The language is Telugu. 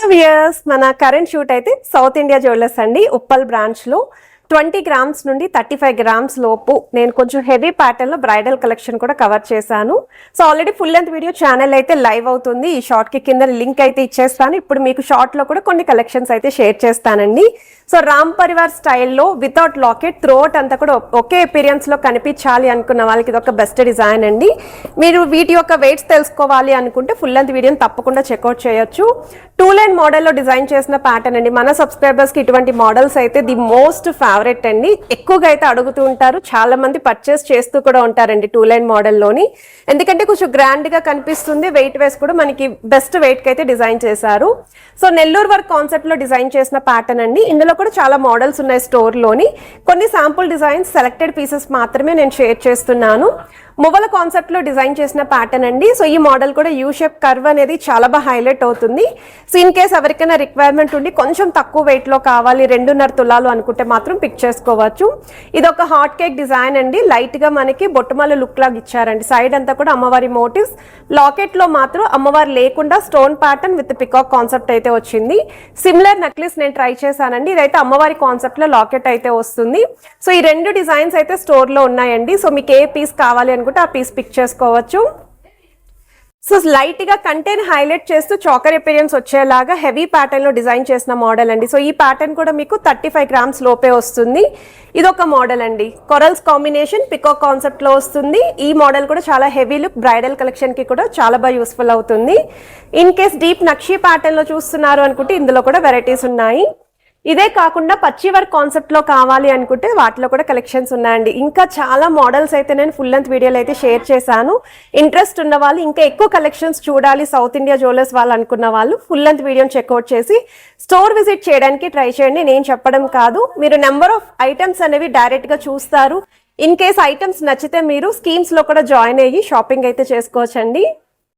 హలో వ్యూయర్స్, మన కరెంట్ షూట్ అయితే సౌత్ ఇండియా జ్యువెలర్స్ అండి. ఉప్పల్ బ్రాంచ్ లో 20 గ్రామ్స్ నుండి 35 గ్రామ్స్ లోపు నేను కొంచెం హెవీ ప్యాటర్న్ లో బ్రైడల్ కలెక్షన్ కూడా కవర్ చేశాను. So already full length video channel అయితే లైవ్ అవుతుంది. ఈ షార్ట్ కి కింద లింక్ అయితే ఇచ్చేస్తాను. ఇప్పుడు మీకు షార్ట్ లో కూడా కొన్ని కలెక్షన్స్ అయితే షేర్ చేస్తానండి. సో రామ్ పరివార్ స్టైల్లో వితౌట్ లాకెట్ త్రోట్ అంతా కూడా ఒకే అపీరియన్స్ లో కనిపించాలి అనుకున్న వాళ్ళకి ఇది ఒక బెస్ట్ డిజైన్ అండి. మీరు వీటి యొక్క వెయిట్స్ తెలుసుకోవాలి అనుకుంటే ఫుల్ లెంత్ వీడియోని తప్పకుండా చెక్అవుట్ చేయొచ్చు. 2 లైన్ మోడల్లో డిజైన్ చేసిన ప్యాటర్న్ అండి. మన సబ్స్క్రైబర్స్ కి ఇటువంటి మోడల్స్ అయితే ది మోస్ట్ ఫేవరెట్ అండి. ఎక్కువగా అయితే అడుగుతూ ఉంటారు, చాలా మంది పర్చేస్ చేస్తూ కూడా ఉంటారండి 2 లైన్ మోడల్లోని. ఎందుకంటే కొంచెం గ్రాండ్ గా కనిపిస్తుంది, వెయిట్ వైస్ కూడా మనకి బెస్ట్ వెయిట్ కి అయితే డిజైన్ చేశారు. సో నెల్లూరు వర్క్ కాన్సెప్ట్ లో డిజైన్ చేసిన ప్యాటర్న్ అండి. ఇందులో కూడా చాలా మోడల్స్ ఉన్నాయి స్టోర్ లోని. కొన్ని శాంపుల్ డిజైన్స్ సెలెక్టెడ్ పీసెస్ మాత్రమే నేను షేర్ చేస్తున్నాను. మువ్వల కాన్సెప్ట్ లో డిజైన్ చేసిన ప్యాటర్న్ అండి. సో ఈ మోడల్ కూడా యూ షేప్ కర్వ్ అనేది చాలా బాగా హైలైట్ అవుతుంది. సో ఇన్ కేస్ ఎవరికైనా రిక్వైర్మెంట్ ఉండి కొంచెం తక్కువ వెయిట్ లో కావాలి 2.5 తులాలు అనుకుంటే మాత్రం పిక్ చేసుకోవచ్చు. ఇది ఒక హాట్ కేక్ డిజైన్ అండి. లైట్ గా మనకి బొట్టుమల్ల లుక్ లాగా ఇచ్చారండి. సైడ్ అంతా కూడా అమ్మవారి మోటివ్స్, లాకెట్ లో మాత్రం అమ్మవారు లేకుండా stone pattern with peacock concept అయితే వచ్చింది. సిమిలర్ నెక్లెస్ నేను ట్రై చేశానండి. ఇదైతే అమ్మవారి కాన్సెప్ట్ లో లాకెట్ అయితే వస్తుంది. సో ఈ 2 డిజైన్స్ అయితే స్టోర్ లో ఉన్నాయండి. సో మీకు ఏ పీస్ కావాలి అనుకుంటే ఆ పీస్ పిక్ చేసుకోవచ్చు. సో లైట్ గా కంటెంట్ హైలైట్ చేస్తూ చాకర్ అపీరియన్స్ వచ్చేలాగా హెవీ ప్యాటర్న్ లో డిజైన్ చేసిన మోడల్ అండి. సో ఈ ప్యాటర్న్ కూడా మీకు 35 గ్రామ్స్ లోపే వస్తుంది. ఇదొక మోడల్ అండి. కొరల్స్ కాంబినేషన్ పికాక్ కాన్సెప్ట్ లో వస్తుంది. ఈ మోడల్ కూడా చాలా హెవీ లుక్ బ్రైడల్ కలెక్షన్ కి కూడా చాలా బాగా యూస్ఫుల్ అవుతుంది. In case deep nakshi pattern లో చూస్తున్నారు అనుకుంటే ఇందులో కూడా వెరైటీస్ ఉన్నాయి. ఇదే కాకుండా పచ్చి వర్క్ కాన్సెప్ట్ లో కావాలి అనుకుంటే వాటిలో కూడా కలెక్షన్స్ ఉన్నాయండి. ఇంకా చాలా మోడల్స్ అయితే నేను ఫుల్ లెంత్ వీడియోలు అయితే షేర్ చేశాను. ఇంట్రెస్ట్ ఉన్న వాళ్ళు, ఇంకా ఎక్కువ కలెక్షన్స్ చూడాలి సౌత్ ఇండియా జ్యువెలర్స్ వాళ్ళు అనుకున్న వాళ్ళు ఫుల్ లెంత్ వీడియోని చెక్అవుట్ చేసి స్టోర్ విజిట్ చేయడానికి ట్రై చేయండి. నేను చెప్పడం కాదు, మీరు నెంబర్ ఆఫ్ ఐటమ్స్ అనేవి డైరెక్ట్ గా చూస్తారు. ఇన్ కేస్ ఐటమ్స్ నచ్చితే మీరు స్కీమ్స్ లో కూడా జాయిన్ అయ్యి షాపింగ్ అయితే చేసుకోవచ్చండి.